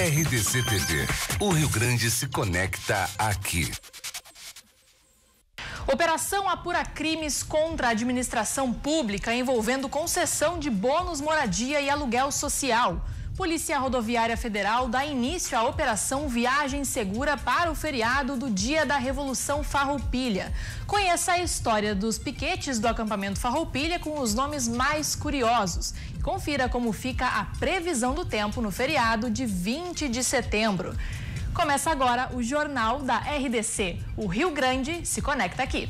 RDC TV. O Rio Grande se conecta aqui. Operação apura crimes contra a administração pública envolvendo concessão de bônus moradia e aluguel social. Polícia Rodoviária Federal dá início à Operação Viagem Segura para o feriado do Dia da Revolução Farroupilha. Conheça a história dos piquetes do acampamento Farroupilha com os nomes mais curiosos. E confira como fica a previsão do tempo no feriado de 20 de setembro. Começa agora o Jornal da RDC. O Rio Grande se conecta aqui.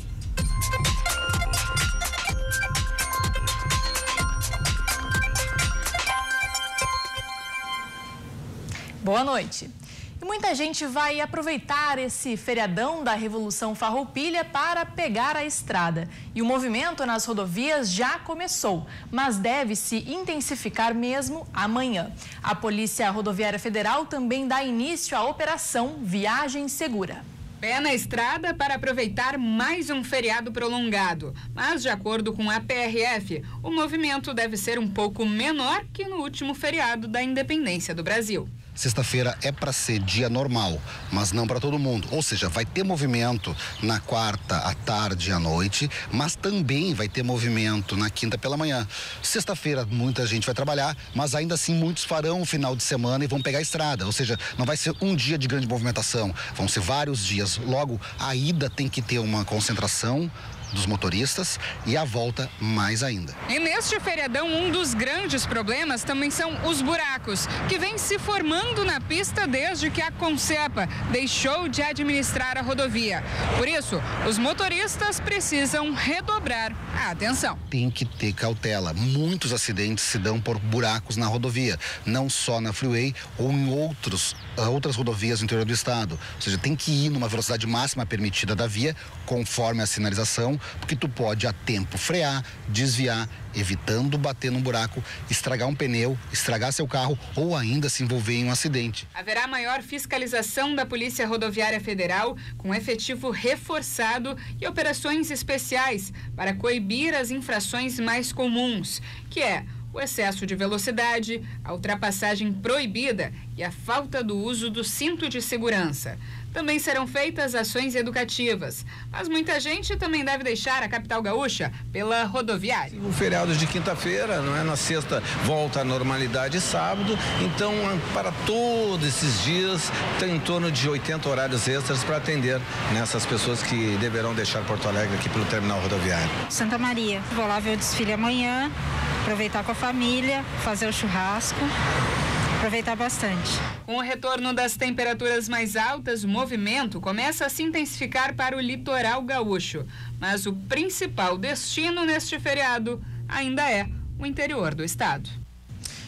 Boa noite. E muita gente vai aproveitar esse feriadão da Revolução Farroupilha para pegar a estrada. E o movimento nas rodovias já começou, mas deve se intensificar mesmo amanhã. A Polícia Rodoviária Federal também dá início à Operação Viagem Segura. Pé na estrada para aproveitar mais um feriado prolongado. Mas, de acordo com a PRF, o movimento deve ser um pouco menor que no último feriado da Independência do Brasil. Sexta-feira é para ser dia normal, mas não para todo mundo. Ou seja, vai ter movimento na quarta à tarde e à noite, mas também vai ter movimento na quinta pela manhã. Sexta-feira muita gente vai trabalhar, mas ainda assim muitos farão o final de semana e vão pegar a estrada. Ou seja, não vai ser um dia de grande movimentação, vão ser vários dias. Logo, a ida tem que ter uma concentração dos motoristas e a volta mais ainda. E neste feriadão, um dos grandes problemas também são os buracos, que vêm se formando na pista desde que a Concepa deixou de administrar a rodovia. Por isso, os motoristas precisam redobrar a atenção. Tem que ter cautela. Muitos acidentes se dão por buracos na rodovia, não só na Freeway ou em outras rodovias do interior do estado. Ou seja, tem que ir numa velocidade máxima permitida da via, conforme a sinalização, porque tu pode a tempo frear, desviar, evitando bater num buraco, estragar um pneu, estragar seu carro ou ainda se envolver em um acidente. Haverá maior fiscalização da Polícia Rodoviária Federal, com efetivo reforçado e operações especiais para coibir as infrações mais comuns, que é o excesso de velocidade, a ultrapassagem proibida e a falta do uso do cinto de segurança. Também serão feitas ações educativas, mas muita gente também deve deixar a capital gaúcha pela rodoviária. O feriado de quinta-feira, não é? Na sexta volta à normalidade sábado, então para todos esses dias tem em torno de 80 horários extras para atender nessas pessoas que deverão deixar Porto Alegre aqui pelo terminal rodoviário. Santa Maria, vou lá ver o desfile amanhã, aproveitar com a família, fazer o churrasco. Aproveitar bastante. Com o retorno das temperaturas mais altas, o movimento começa a se intensificar para o litoral gaúcho. Mas o principal destino neste feriado ainda é o interior do estado.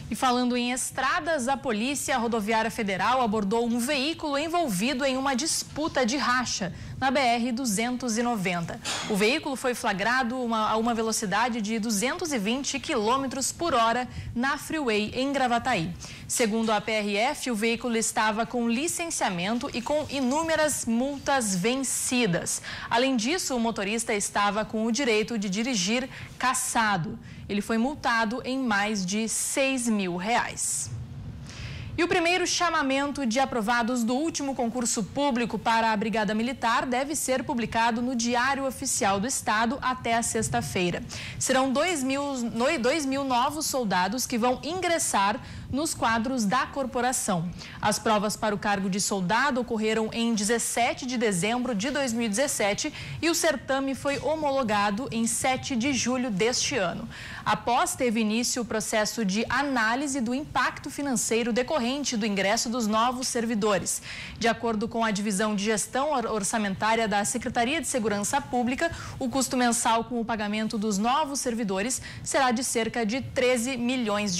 E falando em estradas, a Polícia Rodoviária Federal abordou um veículo envolvido em uma disputa de racha na BR-290. O veículo foi flagrado a uma velocidade de 220 km por hora na Freeway em Gravataí. Segundo a PRF, o veículo estava com licenciamento e com inúmeras multas vencidas. Além disso, o motorista estava com o direito de dirigir cassado. Ele foi multado em mais de R$6 mil. E o primeiro chamamento de aprovados do último concurso público para a Brigada Militar deve ser publicado no Diário Oficial do Estado até a sexta-feira. Serão 2 mil novos soldados que vão ingressar nos quadros da corporação. As provas para o cargo de soldado ocorreram em 17 de dezembro de 2017 e o certame foi homologado em 7 de julho deste ano. Após teve início o processo de análise do impacto financeiro decorrente do ingresso dos novos servidores. De acordo com a Divisão de Gestão Orçamentária da Secretaria de Segurança Pública, o custo mensal com o pagamento dos novos servidores será de cerca de R$13 milhões.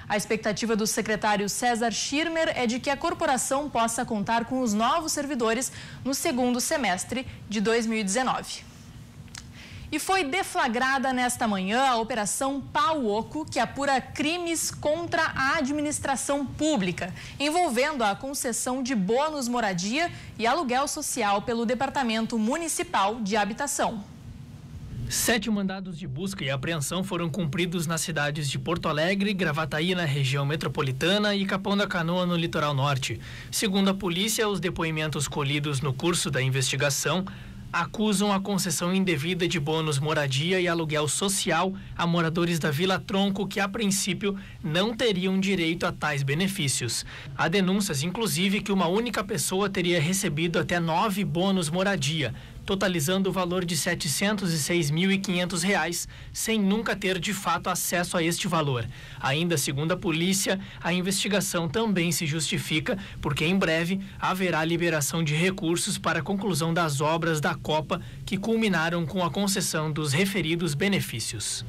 A expectativa do secretário César Schirmer é de que a corporação possa contar com os novos servidores no segundo semestre de 2019. E foi deflagrada nesta manhã a Operação Pau Oco, que apura crimes contra a administração pública, envolvendo a concessão de bônus moradia e aluguel social pelo Departamento Municipal de Habitação. 7 mandados de busca e apreensão foram cumpridos nas cidades de Porto Alegre, Gravataí, na região metropolitana, e Capão da Canoa, no litoral norte. Segundo a polícia, os depoimentos colhidos no curso da investigação acusam a concessão indevida de bônus moradia e aluguel social a moradores da Vila Tronco que, a princípio, não teriam direito a tais benefícios. Há denúncias, inclusive, que uma única pessoa teria recebido até 9 bônus moradia, totalizando o valor de R$ 706.500, sem nunca ter de fato acesso a este valor. Ainda segundo a polícia, a investigação também se justifica porque em breve haverá liberação de recursos para a conclusão das obras da Copa que culminaram com a concessão dos referidos benefícios.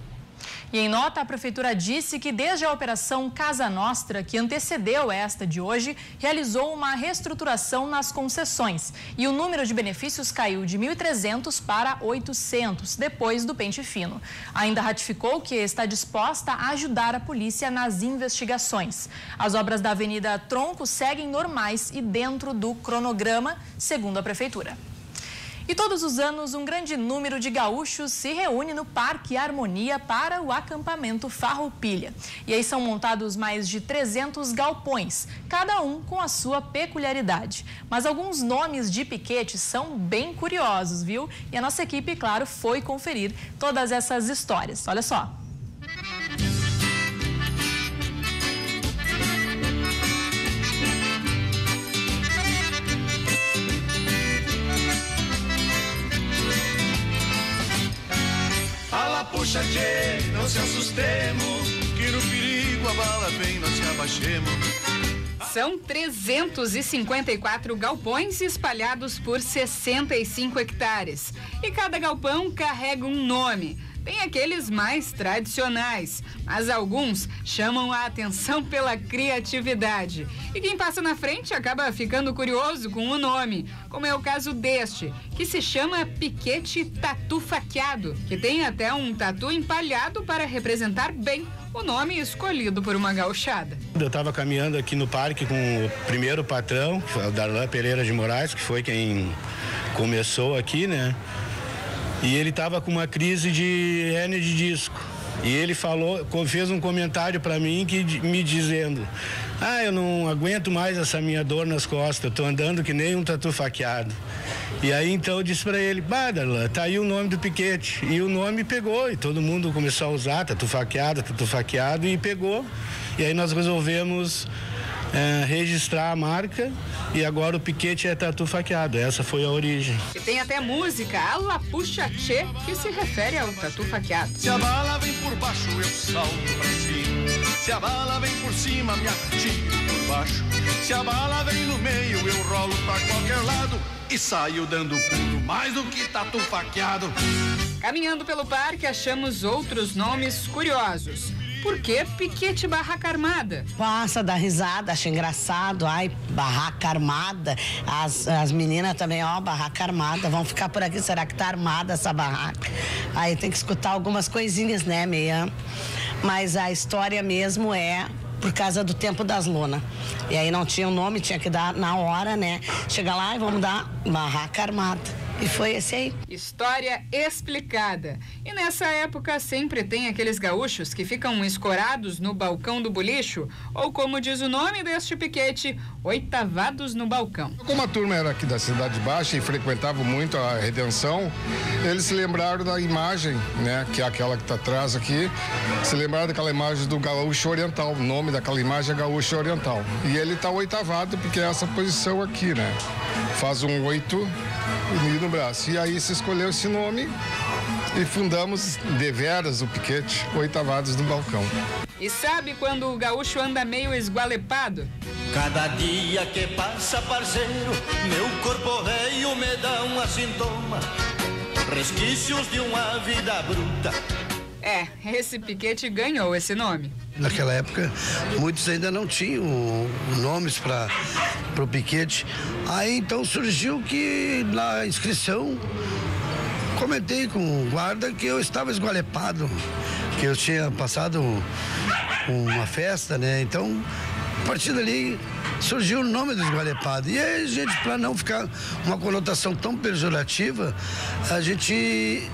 E em nota, a Prefeitura disse que desde a Operação Casa Nostra, que antecedeu esta de hoje, realizou uma reestruturação nas concessões e o número de benefícios caiu de 1.300 para 800, depois do pente fino. Ainda ratificou que está disposta a ajudar a polícia nas investigações. As obras da Avenida Tronco seguem normais e dentro do cronograma, segundo a Prefeitura. E todos os anos, um grande número de gaúchos se reúne no Parque Harmonia para o acampamento Farroupilha. E aí são montados mais de 300 galpões, cada um com a sua peculiaridade. Mas alguns nomes de piquetes são bem curiosos, viu? E a nossa equipe, claro, foi conferir todas essas histórias. Olha só. Puxa, tchê, não se assustemos, que no perigo a bala vem, nós se abaixemos. São 354 galpões espalhados por 65 hectares. E cada galpão carrega um nome. Tem aqueles mais tradicionais, mas alguns chamam a atenção pela criatividade. E quem passa na frente acaba ficando curioso com o nome, como é o caso deste, que se chama Piquete Tatu Faqueado, que tem até um tatu empalhado para representar bem o nome escolhido por uma gauchada. Eu estava caminhando aqui no parque com o primeiro patrão, que foi o Darlan Pereira de Moraes, que foi quem começou aqui, né? E ele estava com uma crise de hérnia de disco. E ele fez um comentário para mim me dizendo: eu não aguento mais essa minha dor nas costas, eu tô andando que nem um tatu faqueado. E aí então eu disse para ele: Darlan, tá aí o nome do piquete. E o nome pegou, e todo mundo começou a usar tatu faqueado, e pegou. E aí nós resolvemos registrar a marca e agora o piquete é tatu faqueado. Essa foi a origem. E tem até música, a La Puxa Tchê, que se refere ao tatu faqueado. Se a bala vem por baixo, eu salto pra cima. Se a bala vem por cima, me atiro por baixo. Se a bala vem no meio, eu rolo pra qualquer lado e saio dando pulo mais do que tatu faqueado. Caminhando pelo parque, achamos outros nomes curiosos. Por que Piquete Barraca Armada? Passa, dá risada, acha engraçado. Ai, barraca armada. As meninas também, barraca armada. Vão ficar por aqui, será que tá armada essa barraca? Aí tem que escutar algumas coisinhas, né, meia? Mas a história mesmo é por causa do tempo das lonas. E aí não tinha o nome, tinha que dar na hora, né? Chega lá e vamos dar barraca armada. E foi esse aí. História explicada. E nessa época sempre tem aqueles gaúchos que ficam escorados no balcão do bolicho, ou como diz o nome deste piquete, oitavados no balcão. Como a turma era aqui da Cidade Baixa e frequentava muito a Redenção, eles se lembraram da imagem, né, que é aquela que está atrás aqui, se lembraram daquela imagem do gaúcho oriental. O nome daquela imagem é gaúcho oriental. E ele está oitavado porque é essa posição aqui, né? Faz um 8 no braço. E aí se escolheu esse nome e fundamos deveras o piquete Oitavados do Balcão. E sabe quando o gaúcho anda meio esgualepado? Cada dia que passa, parceiro, meu corpo velho me dá um sintoma, resquícios de uma vida bruta. Esse piquete ganhou esse nome. Naquela época, muitos ainda não tinham nomes para o piquete. Aí então surgiu que na inscrição comentei com o guarda que eu estava esgualepado, que eu tinha passado uma festa, né? Então, a partir dali surgiu o nome do esgualepado. E aí, gente, para não ficar uma conotação tão pejorativa, a gente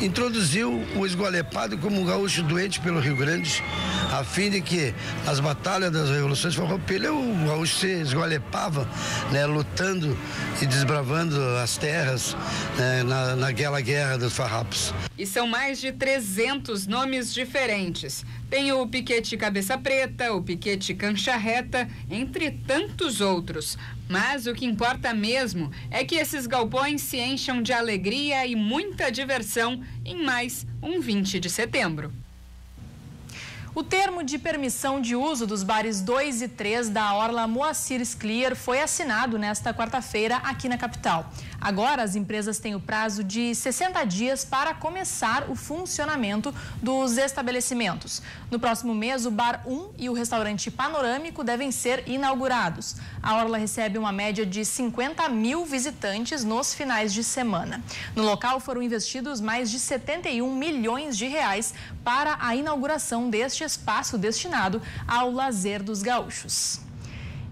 introduziu o esgualepado como um gaúcho doente pelo Rio Grande, a fim de que nas batalhas das revoluções farroupilhas o gaúcho se esgualepava, né, lutando e desbravando as terras, né, naquela guerra dos farrapos. E são mais de 300 nomes diferentes. Tem o piquete cabeça preta, o piquete cancha reta, entre tantos outros. Mas o que importa mesmo é que esses galpões se encham de alegria e muita diversão em mais um 20 de setembro. O termo de permissão de uso dos bares 2 e 3 da Orla Moacir Scliar foi assinado nesta quarta-feira aqui na capital. Agora, as empresas têm o prazo de 60 dias para começar o funcionamento dos estabelecimentos. No próximo mês, o Bar 1 e o restaurante Panorâmico devem ser inaugurados. A Orla recebe uma média de 50 mil visitantes nos finais de semana. No local foram investidos mais de 71 milhões de reais para a inauguração deste espaço destinado ao lazer dos gaúchos.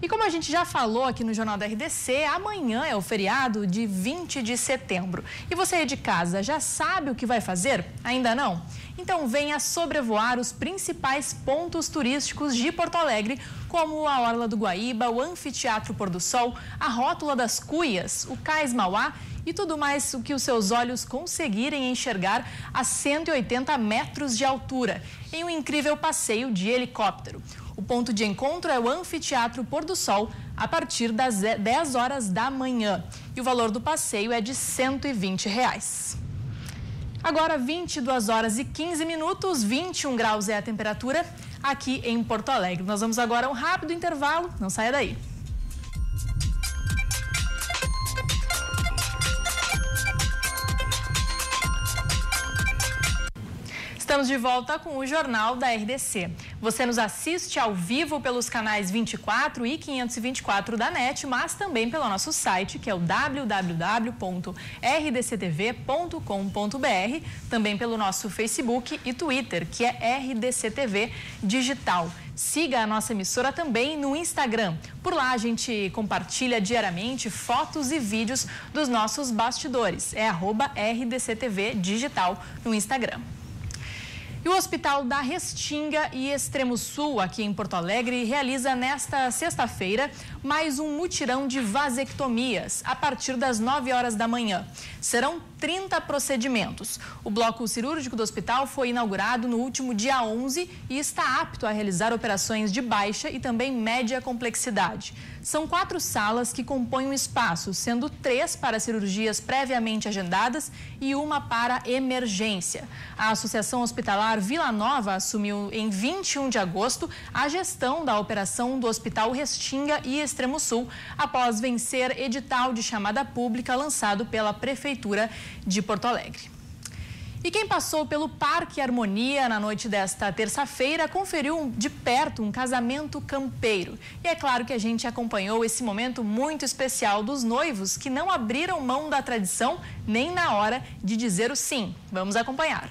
E como a gente já falou aqui no Jornal da RDC, amanhã é o feriado de 20 de setembro. E você aí de casa já sabe o que vai fazer? Ainda não? Então venha sobrevoar os principais pontos turísticos de Porto Alegre, como a Orla do Guaíba, o Anfiteatro Pôr do Sol, a Rótula das Cuias, o Cais Mauá e tudo mais o que os seus olhos conseguirem enxergar a 180 metros de altura, em um incrível passeio de helicóptero. O ponto de encontro é o Anfiteatro Pôr do Sol, a partir das 10 horas da manhã. E o valor do passeio é de R$ 120. Agora, 22 horas e 15 minutos, 21 graus é a temperatura aqui em Porto Alegre. Nós vamos agora a um rápido intervalo, não saia daí. Estamos de volta com o Jornal da RDC. Você nos assiste ao vivo pelos canais 24 e 524 da NET, mas também pelo nosso site, que é o www.rdctv.com.br, também pelo nosso Facebook e Twitter, que é RDCTV Digital. Siga a nossa emissora também no Instagram. Por lá a gente compartilha diariamente fotos e vídeos dos nossos bastidores. É @RDCTV Digital no Instagram. E o Hospital da Restinga e Extremo Sul, aqui em Porto Alegre, realiza nesta sexta-feira mais um mutirão de vasectomias, a partir das 9 horas da manhã. Serão 30 procedimentos. O bloco cirúrgico do hospital foi inaugurado no último dia 11 e está apto a realizar operações de baixa e também média complexidade. São 4 salas que compõem o espaço, sendo 3 para cirurgias previamente agendadas e 1 para emergência. A Associação Hospitalar Vila Nova assumiu em 21 de agosto a gestão da operação do Hospital Restinga e Extremo Sul, após vencer edital de chamada pública lançado pela Prefeitura de Porto Alegre. E quem passou pelo Parque Harmonia na noite desta terça-feira conferiu de perto um casamento campeiro. E é claro que a gente acompanhou esse momento muito especial dos noivos que não abriram mão da tradição nem na hora de dizer o sim. Vamos acompanhar.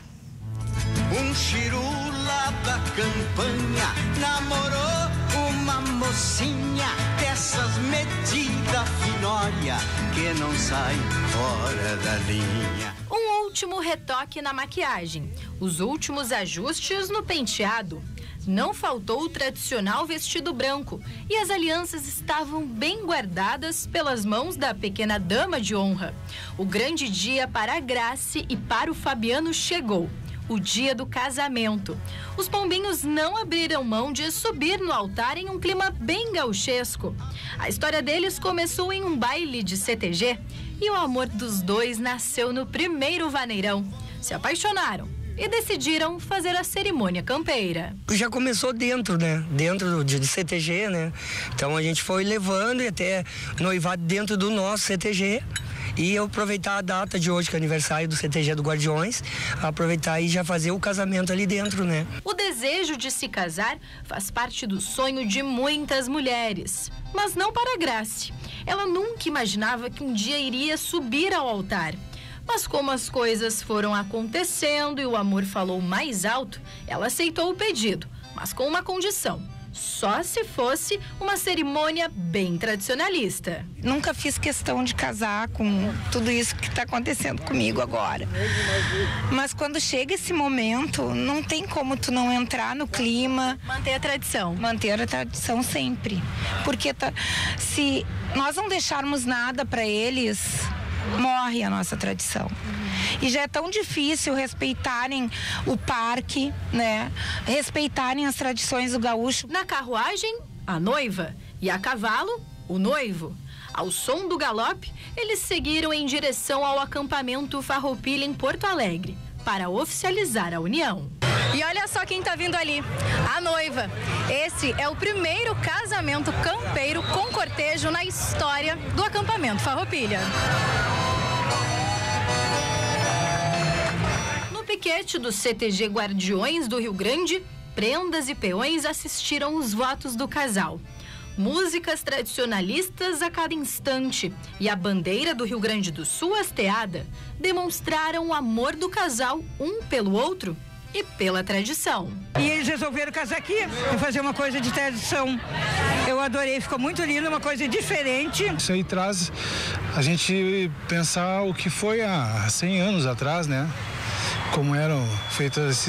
Um chirula da campanha namorou uma mocinha dessas metida finória que não sai fora da linha. Um último retoque na maquiagem, os últimos ajustes no penteado. Não faltou o tradicional vestido branco e as alianças estavam bem guardadas pelas mãos da pequena dama de honra. O grande dia para a Grace e para o Fabiano chegou. O dia do casamento. Os pombinhos não abriram mão de subir no altar em um clima bem gauchesco. A história deles começou em um baile de CTG e o amor dos dois nasceu no primeiro vaneirão. Se apaixonaram e decidiram fazer a cerimônia campeira. Já começou dentro, né? Dentro de CTG, né? Então a gente foi levando e até noivado dentro do nosso CTG. E eu aproveitar a data de hoje, que é aniversário do CTG do Guardiões, aproveitar e já fazer o casamento ali dentro, né? O desejo de se casar faz parte do sonho de muitas mulheres, mas não para a Grace. Ela nunca imaginava que um dia iria subir ao altar. Mas como as coisas foram acontecendo e o amor falou mais alto, ela aceitou o pedido, mas com uma condição: só se fosse uma cerimônia bem tradicionalista. Nunca fiz questão de casar com tudo isso que está acontecendo comigo agora. Mas quando chega esse momento, não tem como tu não entrar no clima. Manter a tradição. Manter a tradição sempre. Porque se nós não deixarmos nada para eles, morre a nossa tradição. E já é tão difícil respeitarem o parque, né? Respeitarem as tradições do gaúcho. Na carruagem, a noiva, e a cavalo, o noivo. Ao som do galope, eles seguiram em direção ao acampamento Farroupilha em Porto Alegre, para oficializar a união. E olha só quem tá vindo ali, a noiva. Esse é o primeiro casamento campeiro com cortejo na história do acampamento Farroupilha. No piquete do CTG Guardiões do Rio Grande, prendas e peões assistiram os votos do casal. Músicas tradicionalistas a cada instante e a bandeira do Rio Grande do Sul hasteada demonstraram o amor do casal um pelo outro e pela tradição. E eles resolveram casar aqui e fazer uma coisa de tradição. Eu adorei, ficou muito lindo, uma coisa diferente. Isso aí traz a gente pensar o que foi há 100 anos atrás, né? Como eram feitos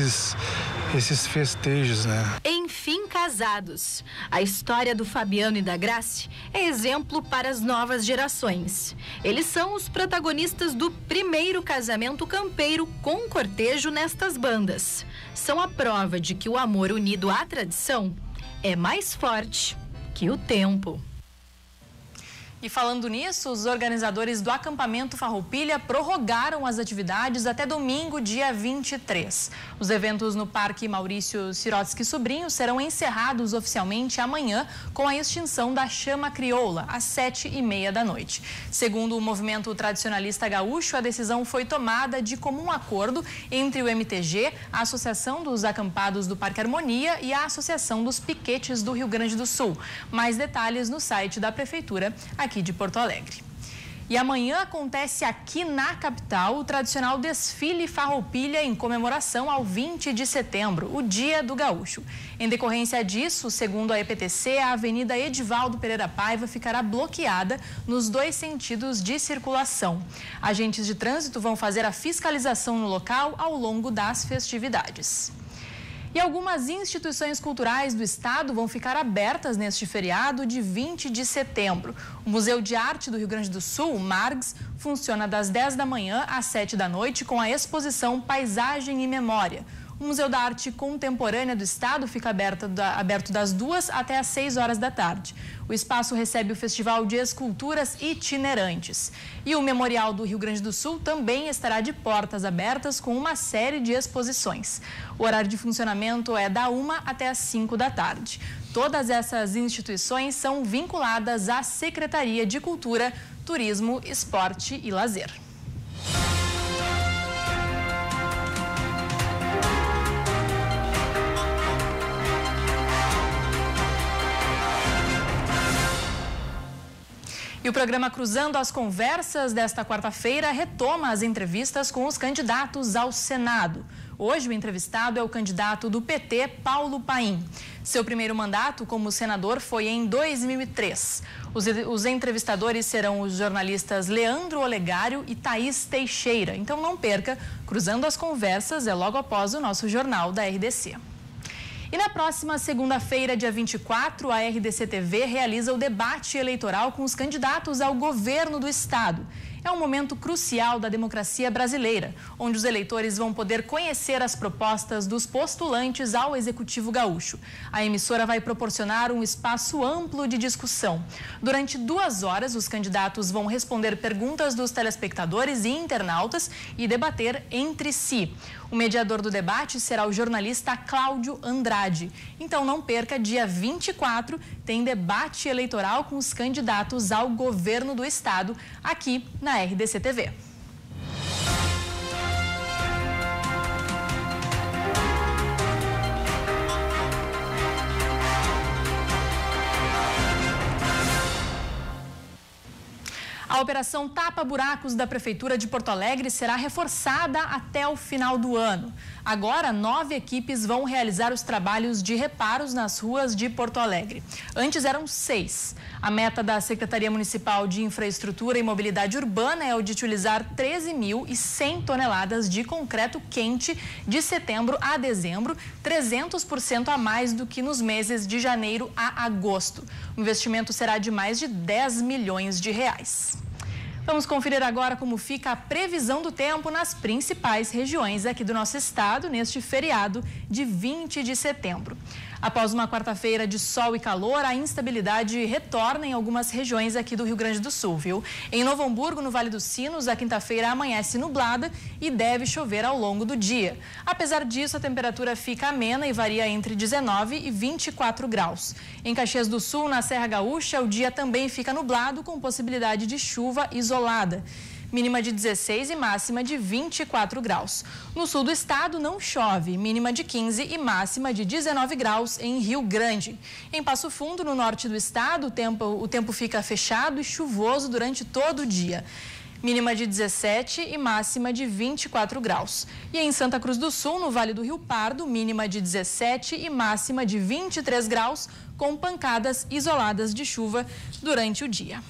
esses festejos, né? Enfim, casados. A história do Fabiano e da Grace é exemplo para as novas gerações. Eles são os protagonistas do primeiro casamento campeiro com cortejo nestas bandas. São a prova de que o amor unido à tradição é mais forte que o tempo. E falando nisso, os organizadores do acampamento Farroupilha prorrogaram as atividades até domingo, dia 23. Os eventos no Parque Maurício Sirotsky Sobrinho serão encerrados oficialmente amanhã com a extinção da chama crioula, às 7h30 da noite. Segundo o movimento tradicionalista gaúcho, a decisão foi tomada de comum acordo entre o MTG, a Associação dos Acampados do Parque Harmonia e a Associação dos Piquetes do Rio Grande do Sul. Mais detalhes no site da Prefeitura aqui de Porto Alegre. E amanhã acontece aqui na capital o tradicional desfile Farroupilha em comemoração ao 20 de setembro, o Dia do Gaúcho. Em decorrência disso, segundo a EPTC, a Avenida Edivaldo Pereira Paiva ficará bloqueada nos 2 sentidos de circulação. Agentes de trânsito vão fazer a fiscalização no local ao longo das festividades. E algumas instituições culturais do estado vão ficar abertas neste feriado de 20 de setembro. O Museu de Arte do Rio Grande do Sul, o MARGS, funciona das 10 da manhã às 7 da noite com a exposição Paisagem e Memória. O Museu da Arte Contemporânea do Estado fica aberto das 2 até às 6 horas da tarde. O espaço recebe o Festival de Esculturas Itinerantes. E o Memorial do Rio Grande do Sul também estará de portas abertas com uma série de exposições. O horário de funcionamento é da 1 até às 5 da tarde. Todas essas instituições são vinculadas à Secretaria de Cultura, Turismo, Esporte e Lazer. E o programa Cruzando as Conversas desta quarta-feira retoma as entrevistas com os candidatos ao Senado. Hoje o entrevistado é o candidato do PT, Paulo Paim. Seu primeiro mandato como senador foi em 2003. Os entrevistadores serão os jornalistas Leandro Olegário e Thaís Teixeira. Então não perca, Cruzando as Conversas é logo após o nosso jornal da RDC. E na próxima segunda-feira, dia 24, a RDC TV realiza o debate eleitoral com os candidatos ao governo do estado. É um momento crucial da democracia brasileira, onde os eleitores vão poder conhecer as propostas dos postulantes ao Executivo Gaúcho. A emissora vai proporcionar um espaço amplo de discussão. Durante 2 horas, os candidatos vão responder perguntas dos telespectadores e internautas e debater entre si. O mediador do debate será o jornalista Cláudio Andrade. Então não perca, dia 24, tem debate eleitoral com os candidatos ao governo do estado, aqui na RDC TV. A operação Tapa Buracos da Prefeitura de Porto Alegre será reforçada até o final do ano. Agora, 9 equipes vão realizar os trabalhos de reparos nas ruas de Porto Alegre. Antes eram 6. A meta da Secretaria Municipal de Infraestrutura e Mobilidade Urbana é o de utilizar 13.100 toneladas de concreto quente de setembro a dezembro, 300% a mais do que nos meses de janeiro a agosto. O investimento será de mais de 10 milhões de reais. Vamos conferir agora como fica a previsão do tempo nas principais regiões aqui do nosso estado neste feriado de 20 de setembro. Após uma quarta-feira de sol e calor, a instabilidade retorna em algumas regiões aqui do Rio Grande do Sul, viu? Em Novo Hamburgo, no Vale dos Sinos, a quinta-feira amanhece nublada e deve chover ao longo do dia. Apesar disso, a temperatura fica amena e varia entre 19 e 24 graus. Em Caxias do Sul, na Serra Gaúcha, o dia também fica nublado com possibilidade de chuva isolada. Mínima de 16 e máxima de 24 graus. No sul do estado não chove, mínima de 15 e máxima de 19 graus em Rio Grande. Em Passo Fundo, no norte do estado, o tempo fica fechado e chuvoso durante todo o dia. Mínima de 17 e máxima de 24 graus. E em Santa Cruz do Sul, no Vale do Rio Pardo, mínima de 17 e máxima de 23 graus, com pancadas isoladas de chuva durante o dia.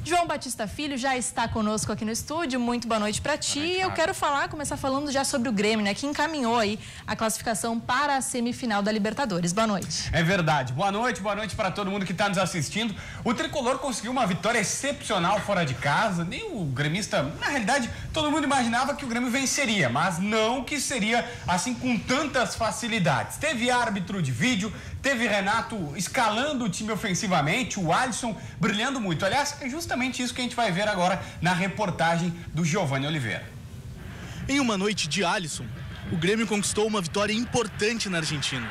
João Batista Filho já está conosco aqui no estúdio. Muito boa noite para ti. Eu quero começar falando já sobre o Grêmio, né, que encaminhou aí a classificação para a semifinal da Libertadores. Boa noite. É verdade. Boa noite para todo mundo que está nos assistindo. O tricolor conseguiu uma vitória excepcional fora de casa. Nem o gremista, na realidade, todo mundo imaginava que o Grêmio venceria, mas não que seria assim com tantas facilidades. Teve árbitro de vídeo, teve Renato escalando o time ofensivamente, o Alisson brilhando muito. Aliás, é justamente isso que a gente vai ver agora na reportagem do Giovanni Oliveira. Em uma noite de Alisson, o Grêmio conquistou uma vitória importante na Argentina.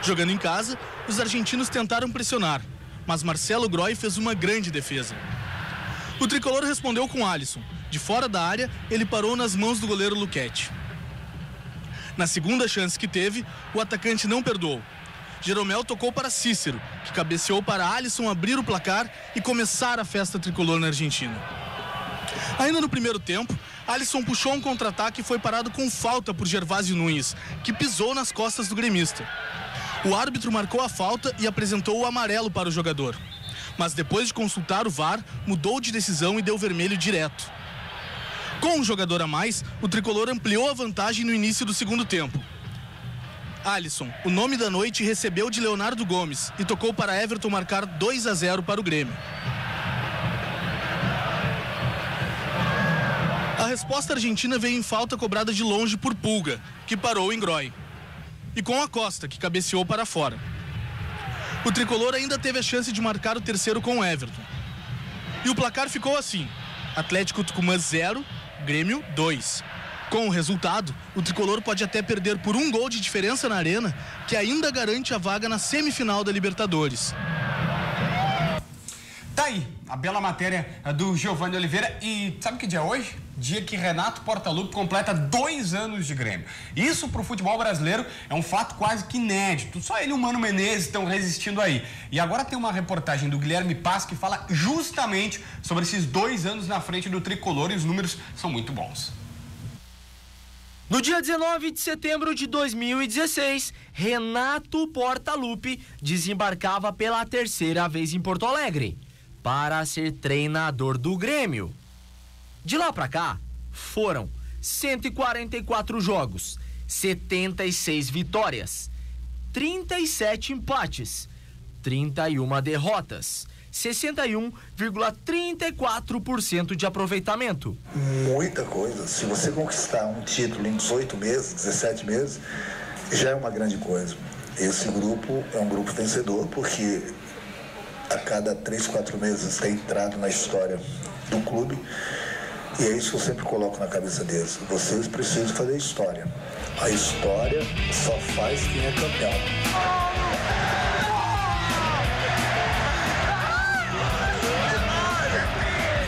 Jogando em casa, os argentinos tentaram pressionar, mas Marcelo Groy fez uma grande defesa. O tricolor respondeu com Alisson. De fora da área, ele parou nas mãos do goleiro Luquete. Na segunda chance que teve, o atacante não perdoou. Jeromel tocou para Cícero, que cabeceou para Alisson abrir o placar e começar a festa tricolor na Argentina. Ainda no primeiro tempo, Alisson puxou um contra-ataque e foi parado com falta por Gervásio Nunes, que pisou nas costas do gremista. O árbitro marcou a falta e apresentou o amarelo para o jogador. Mas depois de consultar o VAR, mudou de decisão e deu vermelho direto. Com um jogador a mais, o tricolor ampliou a vantagem no início do segundo tempo. Alisson, o nome da noite, recebeu de Leonardo Gomes e tocou para Everton marcar 2-0 para o Grêmio. A resposta argentina veio em falta cobrada de longe por Pulga, que parou em Groy. E com a Costa, que cabeceou para fora. O tricolor ainda teve a chance de marcar o terceiro com o Everton. E o placar ficou assim: Atlético Tucumã 0, Grêmio 2. Com o resultado, o tricolor pode até perder por 1 gol de diferença na arena, que ainda garante a vaga na semifinal da Libertadores. Tá aí, a bela matéria do Giovanni Oliveira. E sabe que dia é hoje? Dia que Renato Portaluppi completa 2 anos de Grêmio. Isso pro futebol brasileiro é um fato quase que inédito. Só ele e o Mano Menezes estão resistindo aí. E agora tem uma reportagem do Guilherme Paz que fala justamente sobre esses 2 anos na frente do tricolor, e os números são muito bons. No dia 19 de setembro de 2016, Renato Portaluppi desembarcava pela 3ª vez em Porto Alegre para ser treinador do Grêmio. De lá para cá, foram 144 jogos, 76 vitórias, 37 empates, 31 derrotas, 61,34% de aproveitamento. Muita coisa. Se você conquistar um título em 18 meses, 17 meses, já é uma grande coisa. Esse grupo é um grupo vencedor, porque a cada 3, 4 meses tem entrado na história do clube. E é isso que eu sempre coloco na cabeça deles. Vocês precisam fazer história. A história só faz quem é campeão.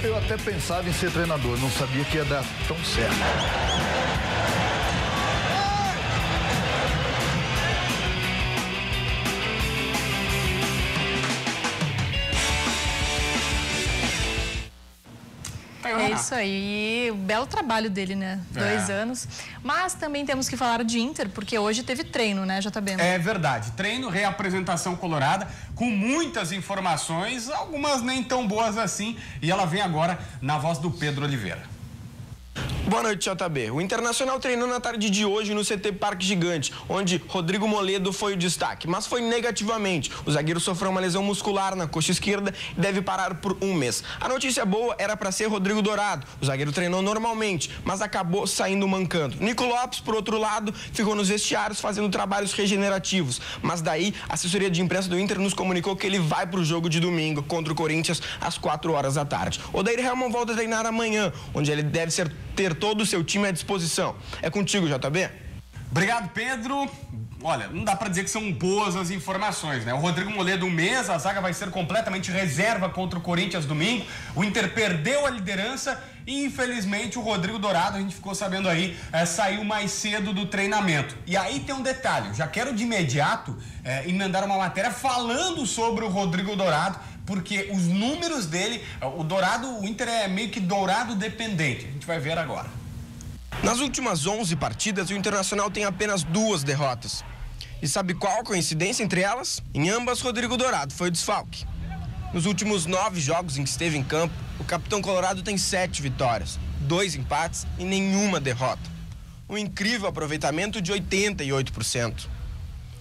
Eu até pensava em ser treinador, não sabia que ia dar tão certo. É isso aí. O belo trabalho dele, né? 2 anos. Mas também temos que falar de Inter, porque hoje teve treino, né, JB? É verdade. Treino, reapresentação colorada, com muitas informações, algumas nem tão boas assim. E ela vem agora na voz do Pedro Oliveira. Boa noite, JB. O Internacional treinou na tarde de hoje no CT Parque Gigante, onde Rodrigo Moledo foi o destaque, mas foi negativamente. O zagueiro sofreu uma lesão muscular na coxa esquerda e deve parar por 1 mês. A notícia boa era para ser Rodrigo Dourado. O zagueiro treinou normalmente, mas acabou saindo mancando. Nico Lopes, por outro lado, ficou nos vestiários fazendo trabalhos regenerativos. Mas daí, a assessoria de imprensa do Inter nos comunicou que ele vai para o jogo de domingo contra o Corinthians às 4h da tarde. Odair Helman volta a treinar amanhã, onde ele deve ter todo o seu time à disposição. É contigo, JB. Obrigado, Pedro. Olha, não dá pra dizer que são boas as informações, né? O Rodrigo Moledo, 1 mês, a zaga vai ser completamente reserva contra o Corinthians domingo. O Inter perdeu a liderança e, infelizmente, o Rodrigo Dourado, a gente ficou sabendo aí, saiu mais cedo do treinamento. E aí tem um detalhe, eu já quero de imediato emendar uma matéria falando sobre o Rodrigo Dourado, porque os números dele, o Inter é meio que Dourado dependente. A gente vai ver agora. Nas últimas 11 partidas, o Internacional tem apenas 2 derrotas. E sabe qual a coincidência entre elas? Em ambas, Rodrigo Dourado foi o desfalque. Nos últimos 9 jogos em que esteve em campo, o capitão colorado tem 7 vitórias, 2 empates e nenhuma derrota. Um incrível aproveitamento de 88%.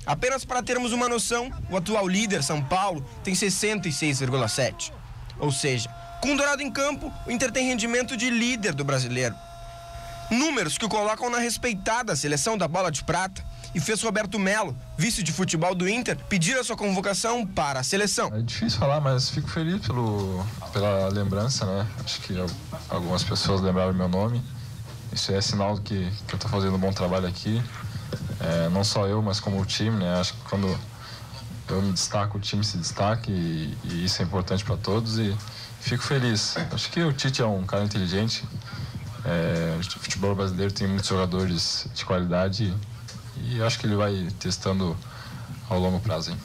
Apenas para termos uma noção, o atual líder, São Paulo, tem 66,7%. Ou seja, com o Dourado em campo, o Inter tem rendimento de líder do brasileiro. Números que o colocam na respeitada seleção da Bola de Prata e fez Roberto Melo, vice de futebol do Inter, pedir a sua convocação para a seleção. É difícil falar, mas fico feliz pela lembrança, né? Acho que algumas pessoas lembraram meu nome. Isso é sinal que eu estou fazendo um bom trabalho aqui. Não só eu, mas como o time, né? Acho que quando eu me destaco, o time se destaca e isso é importante para todos e fico feliz. Acho que o Tite é um cara inteligente. O futebol brasileiro tem muitos jogadores de qualidade e acho que ele vai testando ao longo prazo, hein?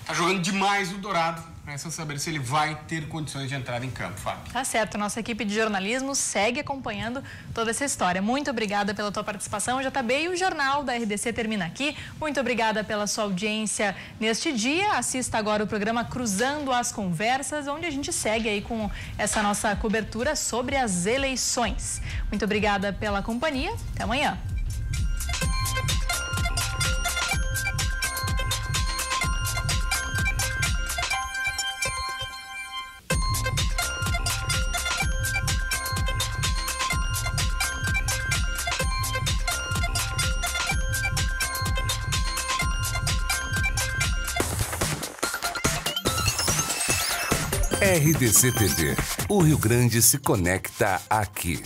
Tá jogando demais o Dourado. Resta saber se ele vai ter condições de entrar em campo, Fábio. Tá certo, nossa equipe de jornalismo segue acompanhando toda essa história. Muito obrigada pela tua participação, JB, e o Jornal da RDC termina aqui. Muito obrigada pela sua audiência neste dia. Assista agora o programa Cruzando as Conversas, onde a gente segue aí com essa nossa cobertura sobre as eleições. Muito obrigada pela companhia. Até amanhã. RDC TV. O Rio Grande se conecta aqui.